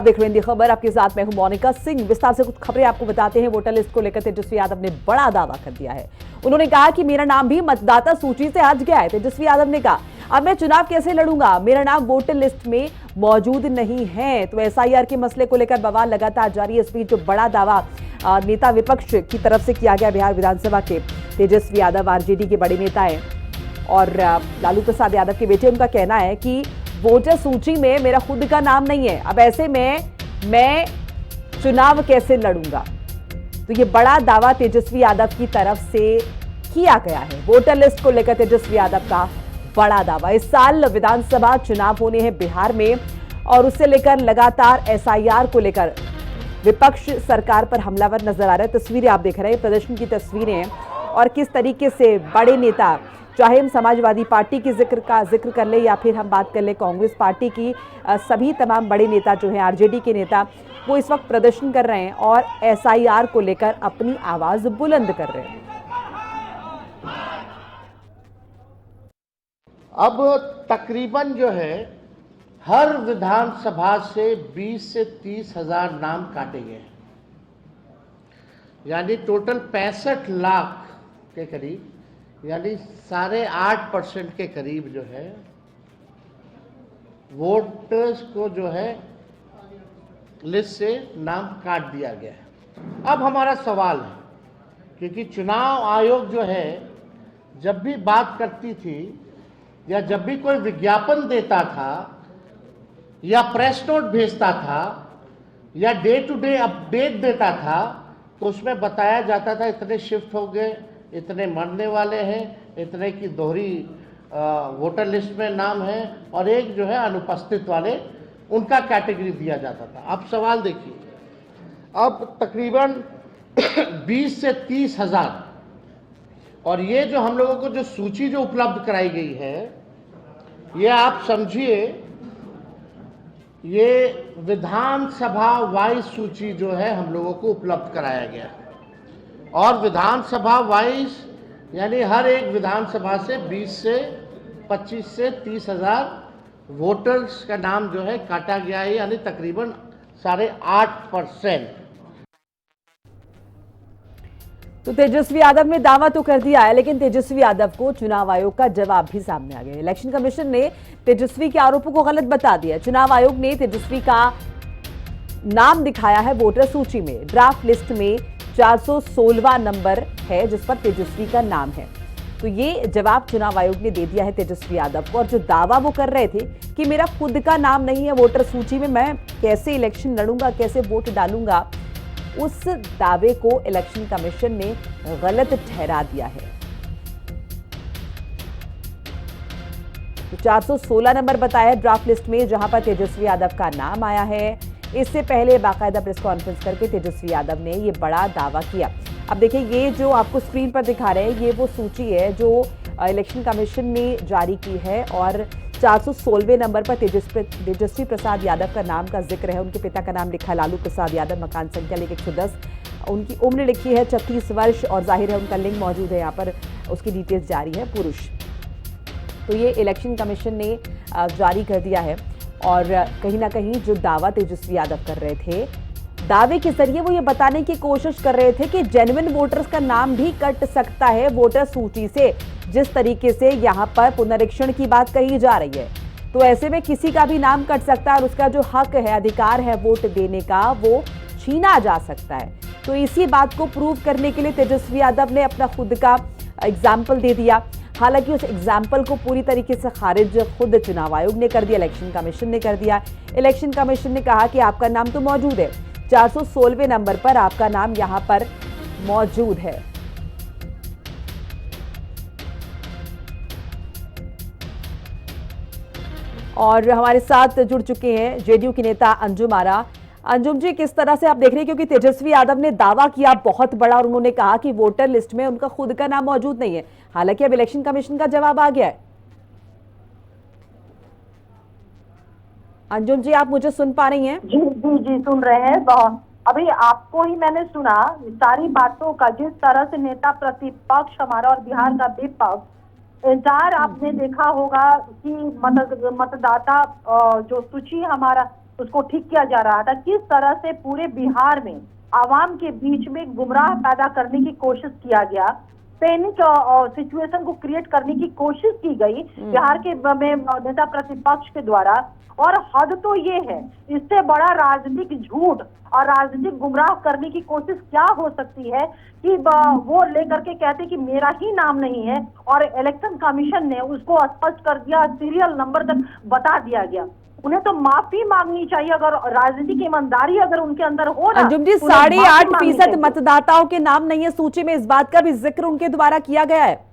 देख रहे हैं हिंदी खबर, आपके साथ मैं हूं मोनिका सिंह। विस्तार से कुछ खबरें आपको बताते हैं। वोटर लिस्ट को लेकर तेजस्वी यादव ने बड़ा दावा कर दिया है। उन्होंने कहा कि मेरा नाम भी मतदाता सूची से हट गया है। तेजस्वी यादव ने कहा, अब मैं चुनाव कैसे लड़ूंगा, मेरा नाम वोटर लिस्ट में मौजूद नहीं है। तो एसआईआर के मसले को लेकर बवाल लगातार जारी है। इस बीच जो बड़ा दावा नेता विपक्ष की तरफ से किया गया, बिहार विधानसभा के तेजस्वी यादव आरजेडी के बड़े नेता है और लालू प्रसाद यादव के बेटे, उनका कहना है कि वोटर सूची में मेरा खुद का नाम नहीं है। अब ऐसे में मैं चुनाव कैसे लड़ूंगा। तो ये बड़ा दावा तेजस्वी यादव की तरफ से किया गया है। वोटर लिस्ट को लेकर तेजस्वी यादव का बड़ा दावा। इस साल विधानसभा चुनाव होने हैं बिहार में और उससे लेकर लगातार एसआईआर को लेकर विपक्ष सरकार पर हमलावर नजर आ रहा है। तस्वीरें आप देख रहे हैं, प्रदर्शन की तस्वीरें हैं और किस तरीके से बड़े नेता, चाहे हम समाजवादी पार्टी की जिक्र कर ले या फिर हम बात कर ले कांग्रेस पार्टी की, सभी तमाम बड़े नेता जो हैं, आरजेडी के नेता, वो इस वक्त प्रदर्शन कर रहे हैं और एसआईआर को लेकर अपनी आवाज बुलंद कर रहे हैं। अब तकरीबन जो है हर विधानसभा से 20 से 30 हजार नाम काटे गए, यानी टोटल 65 लाख के करीब, यानी 8.5% के करीब जो है वोटर्स को जो है लिस्ट से नाम काट दिया गया है। अब हमारा सवाल है, क्योंकि चुनाव आयोग जो है जब भी बात करती थी या जब भी कोई विज्ञापन देता था या प्रेस नोट भेजता था या डे टू डे अपडेट देता था, तो उसमें बताया जाता था इतने शिफ्ट हो गए, इतने मरने वाले हैं, इतने की दोहरी वोटर लिस्ट में नाम है और एक जो है अनुपस्थित वाले, उनका कैटेगरी दिया जाता था। अब सवाल देखिए, अब तकरीबन 20 से 30 हजार, और ये जो हम लोगों को जो सूची जो उपलब्ध कराई गई है, ये आप समझिए ये विधानसभा वाइज सूची जो है हम लोगों को उपलब्ध कराया गया है। और विधानसभा वाइज यानी हर एक विधानसभा से 20 से 25 से 30 हजार वोटर्स का नाम जो है काटा गया है, यानी तकरीबन 8.5%। तो तेजस्वी यादव ने दावा तो कर दिया है, लेकिन तेजस्वी यादव को चुनाव आयोग का जवाब भी सामने आ गया। इलेक्शन कमीशन ने तेजस्वी के आरोपों को गलत बता दिया। चुनाव आयोग ने तेजस्वी का नाम दिखाया है वोटर सूची में। ड्राफ्ट लिस्ट में 416वां नंबर है जिस पर तेजस्वी का नाम है। तो ये जवाब चुनाव आयोग ने दे दिया है तेजस्वी यादव को। और जो दावा वो कर रहे थे कि मेरा खुद का नाम नहीं है वोटर सूची में, मैं कैसे इलेक्शन लड़ूंगा, कैसे वोट डालूंगा, उस दावे को इलेक्शन कमीशन ने गलत ठहरा दिया है। तो 416 नंबर बताया है ड्राफ्ट लिस्ट में, जहां पर तेजस्वी यादव का नाम आया है। इससे पहले बाकायदा प्रेस कॉन्फ्रेंस करके तेजस्वी यादव ने ये बड़ा दावा किया। अब देखिए, ये जो आपको स्क्रीन पर दिखा रहे हैं, ये वो सूची है जो इलेक्शन कमीशन ने जारी की है और 416वें नंबर पर तेजस्वी प्रसाद यादव का नाम का जिक्र है। उनके पिता का नाम लिखा लालू प्रसाद यादव, मकान संख्या लिखी 110, उनकी उम्र लिखी है 36 वर्ष और जाहिर है उनका लिंग मौजूद है यहाँ पर, उसकी डिटेल्स जारी है, पुरुष। तो ये इलेक्शन कमीशन ने जारी कर दिया है। और कहीं ना कहीं जो दावा तेजस्वी यादव कर रहे थे, दावे के जरिए वो ये बताने की कोशिश कर रहे थे कि जेन्युइन वोटर्स का नाम भी कट सकता है वोटर सूची से, जिस तरीके से यहाँ पर पुनरीक्षण की बात कही जा रही है। तो ऐसे में किसी का भी नाम कट सकता है और उसका जो हक है, अधिकार है वोट देने का, वो छीना जा सकता है। तो इसी बात को प्रूव करने के लिए तेजस्वी यादव ने अपना खुद का एग्जाम्पल दे दिया। हालांकि उस एग्जाम्पल को पूरी तरीके से खारिज खुद चुनाव आयोग ने कर दिया, इलेक्शन कमीशन ने कर दिया। इलेक्शन कमीशन ने कहा कि आपका नाम तो मौजूद है, 416वें नंबर पर आपका नाम यहां पर मौजूद है। और हमारे साथ जुड़ चुके हैं जेडीयू की नेता अंजुम आरा। अंजुम जी, किस तरह से आप देख रहे हैं, क्योंकि तेजस्वी यादव ने दावा किया बहुत बड़ा और उन्होंने कहा कि वोटर लिस्ट में उनका खुद का नाम मौजूद नहीं है। हालांकि अब इलेक्शन कमीशन का जवाब आ गया है। अंजुम जी, आप मुझे सुन पा रही हैं? जी जी जी, सुन रहे हैं। अभी आपको ही मैंने सुना सारी बातों का, जिस तरह से नेता प्रतिपक्ष हमारा और बिहार का विपक्ष इंतजार, आपने देखा होगा कि मतदाता जो सूची हमारा उसको ठीक किया जा रहा था, किस तरह से पूरे बिहार में आवाम के बीच में गुमराह पैदा करने की कोशिश किया गया, पैनिक सिचुएशन को क्रिएट करने की कोशिश की गई बिहार के में नेता प्रतिपक्ष के द्वारा। और हद तो ये है, इससे बड़ा राजनीतिक झूठ और राजनीतिक गुमराह करने की कोशिश क्या हो सकती है कि वो लेकर के कहते कि मेरा ही नाम नहीं है, और इलेक्शन कमीशन ने उसको स्पष्ट कर दिया, सीरियल नंबर तक बता दिया गया। उन्हें तो माफी मांगनी चाहिए, अगर राजनीतिक ईमानदारी अगर उनके अंदर हो ना। अंजुम जी, 8.5% मतदाताओं के नाम नहीं है सूची में, इस बात का भी जिक्र उनके द्वारा किया गया है।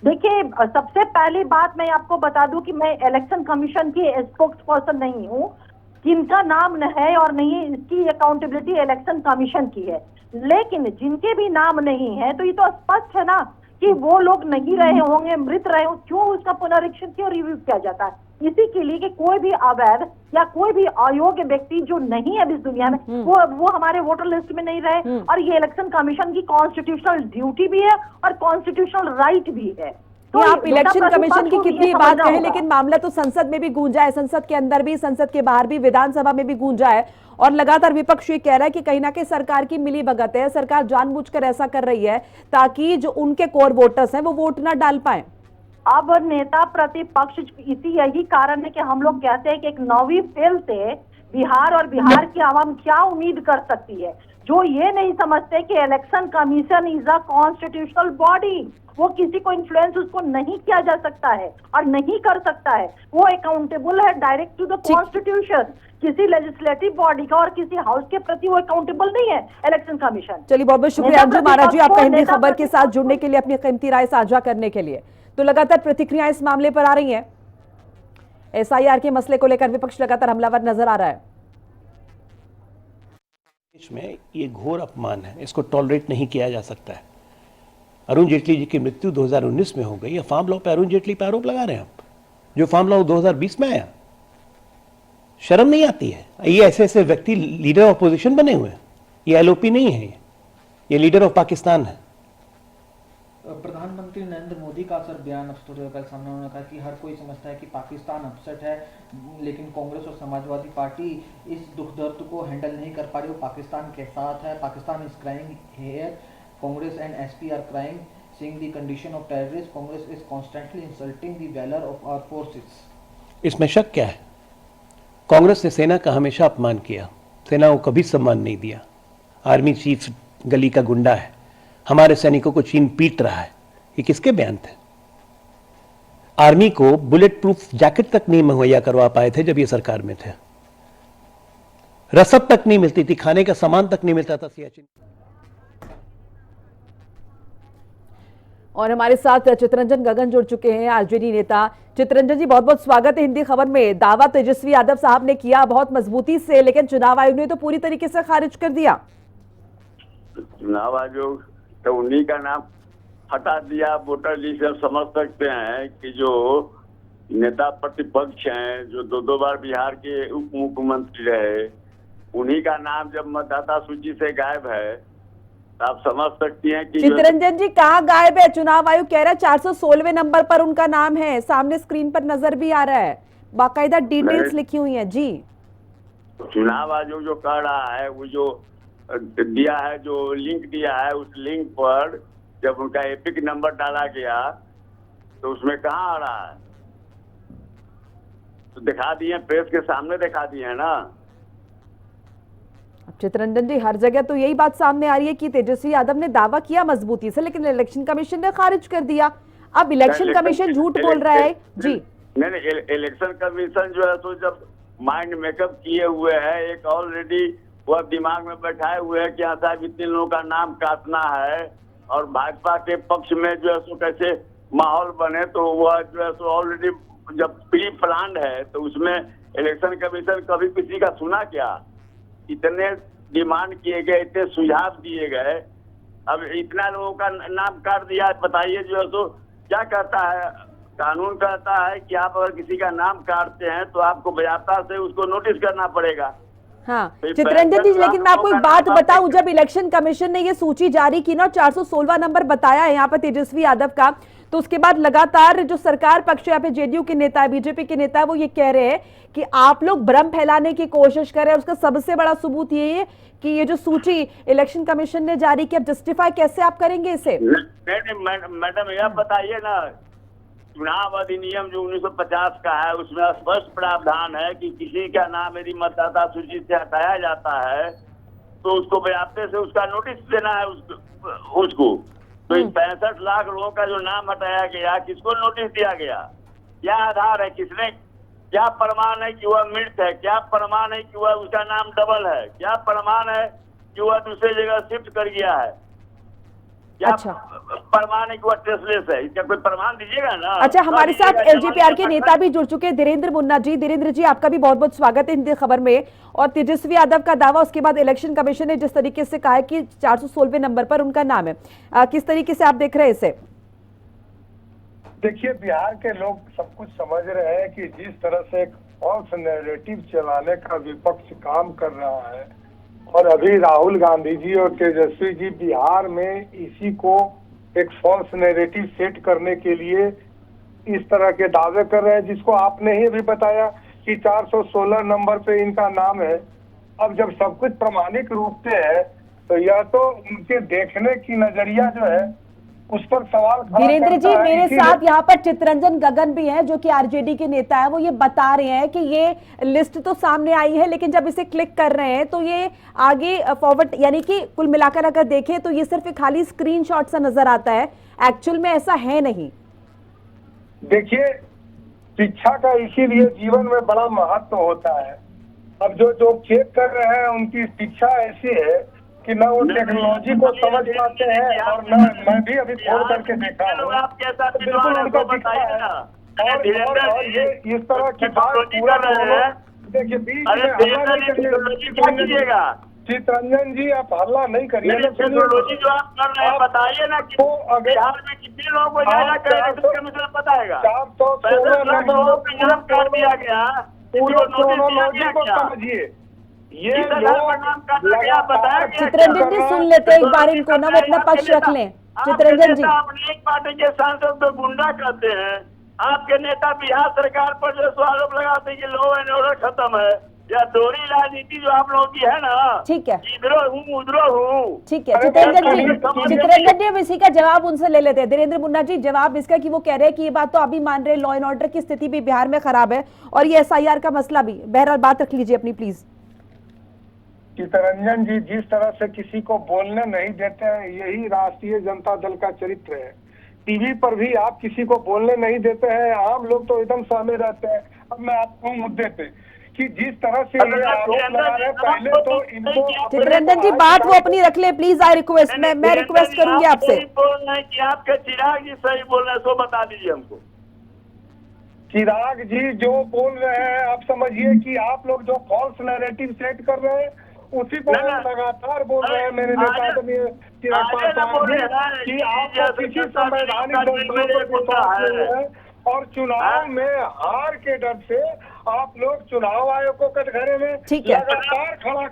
देखिए, सबसे पहली बात मैं आपको बता दूं कि मैं इलेक्शन कमीशन की स्पोक्स पर्सन नहीं हूं। किनका नाम है और नहीं है, इसकी अकाउंटेबिलिटी इलेक्शन कमीशन की है। लेकिन जिनके भी नाम नहीं है तो ये तो स्पष्ट है ना कि वो लोग नहीं रहे होंगे, मृत रहे हो, क्यों उसका पुनरीक्षण क्यों रिव्यू किया जाता है? इसी के लिए कि कोई भी अवैध या कोई भी अयोग्य व्यक्ति जो नहीं है इस दुनिया में, वो हमारे वोटर लिस्ट में नहीं रहे। और ये इलेक्शन कमीशन की कॉन्स्टिट्यूशनल ड्यूटी भी है और कॉन्स्टिट्यूशनल राइट भी है। तो आप इलेक्शन कमीशन की कितनी बात कहें, लेकिन मामला तो संसद में भी गूंजा है, संसद के अंदर भी, संसद के बाहर भी, विधानसभा में भी गूंजा है। और लगातार विपक्ष ये कह रहा है कि कहीं ना कहीं सरकार की मिली भगत है, सरकार जानबूझकर ऐसा कर रही है ताकि जो उनके कोर वोटर्स हैं वो वोट ना डाल पाए। अब नेता प्रतिपक्ष, इसी यही कारण है कि हम लोग कहते हैं कि एक नौवीं फेल से बिहार और बिहार की आवाम क्या उम्मीद कर सकती है, जो ये नहीं समझते कि election commission is a constitutional body. वो किसी को इन्फ्लुएंस उसको नहीं किया जा सकता है और नहीं कर सकता है। वो अकाउंटेबल है डायरेक्ट टू द कॉन्स्टिट्यूशन, किसी लेजिस्लेटिव बॉडी का और किसी हाउस के प्रति वो अकाउंटेबल नहीं है इलेक्शन कमीशन। चलिए, बहुत बहुत शुक्रिया अंजुम महाराज जी, आपका हिंदी खबर के साथ जुड़ने के लिए, अपनी कीमती राय साझा करने के लिए। तो लगातार प्रतिक्रियाएं इस मामले पर आ रही हैं। एसआईआर के मसले को लेकर विपक्ष लगातार हमलावर नजर आ रहा है। में ये घोर अपमान है, इसको टॉलरेट नहीं किया जा सकता है। अरुण जेटली जी की मृत्यु 2019 में हो गई, या फार्म लॉ पे अरुण जेटली पे आरोप लगा रहे हैं आप, जो फार्म लॉ 2020 में आया। शर्म नहीं आती है? ये ऐसे ऐसे व्यक्ति लीडर ऑफ अपोजिशन बने हुए हैं। ये एलओपी नहीं है, ये लीडर ऑफ पाकिस्तान है। प्रधानमंत्री नरेंद्र मोदी का सर बयान अब कल सामने उन्होंने कहा कि हर कोई समझता है कि पाकिस्तान अपसेट है, लेकिन कांग्रेस और समाजवादी पार्टी इस दुख दर्द को हैंडल नहीं कर पा रही, वो पाकिस्तान के साथ है। Pakistan is crying here, Congress and SP R crying, seeing the condition of terrorists, Congress is constantly insulting the valor of our forces. इसमें शक क्या है? कांग्रेस ने सेना का हमेशा अपमान किया, सेना को कभी सम्मान नहीं दिया। आर्मी चीफ गली का गुंडा है, हमारे सैनिकों को चीन पीट रहा है। ये किसके बयान थे? आर्मी को बुलेट प्रूफ जैकेट तक नहीं मुहैया करवा पाए थे जब ये सरकार में थे। रसद तक नहीं मिलती थी, खाने का सामान तक नहीं मिलता था सियाचिन। और हमारे साथ चितरंजन गगन जुड़ चुके हैं, आरजेडी नेता। चितरंजन जी, बहुत बहुत स्वागत है हिंदी खबर में। दावा तेजस्वी यादव साहब ने किया बहुत मजबूती से, लेकिन चुनाव आयोग ने तो पूरी तरीके से खारिज कर दिया। चुनाव आयोग तो उन्हीं का नाम हटा दिया। वोटर लिस्ट से समझ सकते हैं कि जो नेता प्रतिपक्ष हैं, जो दो बार बिहार के उप मुख्यमंत्री रहे, उन्हीं का नाम जब मतदाता सूची से गायब है, आप समझ सकती हैं कि चितरंजन जी कहाँ गायब है? चुनाव आयोग कह रहा है 416वें नंबर पर उनका नाम है, सामने स्क्रीन पर नजर भी आ रहा है, बाकायदा डिटेल्स लिखी हुई हैं जी। चुनाव आयोग जो कह रहा है, वो जो दिया है, जो लिंक दिया है, उस लिंक पर जब उनका एपिक नंबर डाला गया तो उसमें कहाँ आ रहा है? तो दिखा दिए, प्रेस के सामने दिखा दिए है ना। चितरंजन जी, हर जगह तो यही बात सामने आ रही है कि तेजस्वी यादव ने दावा किया मजबूती से, लेकिन इलेक्शन कमीशन ने खारिज कर दिया। अब इलेक्शन कमीशन झूठ बोल रहा है जी। नहीं, इलेक्शन कमीशन जो है तो जब माइंड मेकअप किए हुए है, एक ऑलरेडी वह दिमाग में बैठाए हुए है कि हाँ साहब इतने लोगों का नाम काटना है और भाजपा के पक्ष में जो है सो कैसे माहौल बने, तो वह जो है सो ऑलरेडी जब प्री प्लान्ड है, तो उसमें इलेक्शन कमीशन कभी किसी का सुना क्या? इतने डिमांड किए गए, इतने सुझाव दिए गए, अब इतना लोगों का नाम काट दिया। बताइए जो है तो क्या कहता है कानून? कहता है कि आप अगर किसी का नाम काटते हैं तो आपको बजाता से उसको नोटिस करना पड़ेगा। हाँ तो चित्ररंजन जी, 65 लाख लेकिन मैं आपको एक लोगों का बात नाम बताऊं, जब इलेक्शन कमीशन ने ये सूची जारी की ना, 416वां नंबर बताया है यहाँ पर तेजस्वी यादव का, तो उसके बाद लगातार जो सरकार पक्ष यहाँ पे जेडीयू के नेता है, बीजेपी के नेता है, वो ये कह रहे हैं कि आप लोग भ्रम फैलाने की कोशिश कर रहे हैं। उसका सबसे बड़ा सबूत ये है कि ये जो सूची इलेक्शन कमीशन ने जारी की, अब जस्टिफाई कैसे आप करेंगे इसे? नहीं मैडम, यह बताइए ना, चुनाव अधिनियम जो 1950 का है उसमें स्पष्ट प्रावधान है कि किसी का नाम यदि मतदाता सूची से हटाया जाता है तो उसको व्याप्ति से उसका नोटिस देना है उसको। तो इन 65 लाख लोगों का जो नाम हटाया गया, किसको नोटिस दिया गया, क्या आधार है, किसने, क्या प्रमाण है कि वह मृत है, क्या प्रमाण है कि वह उसका नाम डबल है, क्या प्रमाण है कि वह दूसरी जगह शिफ्ट कर गया है, क्या अच्छा। प्रमाण है कि वह ट्रेसलेस है, इसका कोई प्रमाण दीजिएगा ना। अच्छा, हमारे साथ एलजेपीआर के नेता भी जुड़ चुके हैं, धीरेन्द्र मुन्ना जी। धीरेन्द्र जी, आपका भी बहुत बहुत स्वागत है हिंदी खबर में। और तेजस्वी यादव का दावा, उसके बाद इलेक्शन कमीशन ने जिस तरीके से कहा है कि 416वें नंबर पर उनका नाम है, किस तरीके से आप देख रहे हैं इसे? देखिए, बिहार के लोग सब कुछ समझ रहे हैं कि जिस तरह से एक फॉल्स नैरेटिव चलाने का विपक्ष काम कर रहा है, और अभी राहुल गांधी जी और तेजस्वी जी बिहार में इसी को एक फॉल्स नैरेटिव सेट करने के लिए इस तरह के दावे कर रहे हैं, जिसको आपने ही अभी बताया कि 416 नंबर पे इनका नाम है। अब जब सब कुछ प्रमाणिक रूप से है तो यह तो उनके देखने की नजरिया जो है उस पर सवाल खड़ा धीरेन्द्र जी, करता है। मेरे इसीलिए साथ यहाँ पर चित्ररंजन गगन भी हैं जो कि आरजेडी के नेता है। वो ये बता रहे हैं कि ये लिस्ट तो सामने आई है, लेकिन जब इसे क्लिक कर रहे हैं तो ये आगे फॉरवर्ड, यानी कि कुल मिलाकर अगर देखें तो ये सिर्फ एक खाली स्क्रीनशॉट सा नजर आता है, एक्चुअल में ऐसा है नहीं। देखिए, शिक्षा का इसीलिए जीवन में बड़ा महत्व होता है। अब जो चेक कर रहे हैं उनकी शिक्षा ऐसी है कि न वो टेक्नोलॉजी को समझ पाते हैं, और न मैं भी अभी खोल करके देखा हूँ, बिल्कुल उनका दिखता है। और ये इस तरह की बात पूरा देखिए, बीच में हल्ला नहीं करिएगा चित्ररंजन जी, आप हल्ला नहीं करिए। टेक्नोलॉजी जो आप कर रहे हैं बताइए ना कि बिहार में कितने लोगों को जाना करेगा, बताएगा। 416 कर दिया गया, टेक्नोलॉजी को समझिए। ये चित्ररंजन जी सुन लेते हैं एक बार इनको ना, वो अपना पक्ष रख लें। चित्ररंजन जी, अपनी एक पार्टी के सांसद को गुंडा कहते हैं, आपके नेता बिहार सरकार पर जो आरोप लगाते हैं कि लॉ एंड ऑर्डर खत्म है, या दोहरी राजनीति जो आप लोगों की है ना, ठीक है, इधरों हूँ उधरों हूँ। ठीक है चित्ररंजन जी, अब इसी का जवाब उनसे ले लेते हैं। धीरेन्द्र मुन्ना जी, जवाब इसका कि वो कह रहे हैं कि ये बात तो अभी मान रहे, लॉ एंड ऑर्डर की स्थिति भी बिहार में खराब है और ये एसआईआर का मसला भी। बहरहाल बात रख लीजिए अपनी प्लीज। चित्ररंजन जी, जिस तरह से किसी को बोलने नहीं देते हैं, यही राष्ट्रीय जनता दल का चरित्र है। टीवी पर भी आप किसी को बोलने नहीं देते हैं, आम लोग तो एकदम सहमे रहते हैं। अब मैं आपको मुद्दे पे कि जिस तरह से ये आरोप लगा रहे हैं, पहले तो इनको चित्ररंजन जी बात वो अपनी रख ले प्लीज, आई रिक्वेस्ट, मैं रिक्वेस्ट करूंगी आपसे। बोल रहे हैं कि आपके चिराग जी सही बोल रहे हैं, सो बता दीजिए हमको। चिराग जी जो बोल रहे हैं, आप समझिए कि आप लोग जो फॉल्स नैरेटिव सेट कर रहे हैं उसी पर लगातार बोल रहे हैं मेरे नेता चिराग पासवान जी कि आप किसी संवैधानिक दलों पर विश्वास नहीं है, और चुनाव में हार के डर से आप लोग चुनाव आयोग को कटघरे में लगातार खड़ा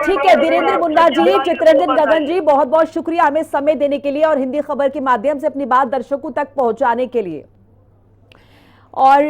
ठीक है धीरेन्द्र मुन्ना जी, चित्ररंजन गगन जी, बहुत बहुत शुक्रिया हमें समय देने के लिए और हिंदी खबर के माध्यम से अपनी बात दर्शकों तक पहुंचाने के लिए। और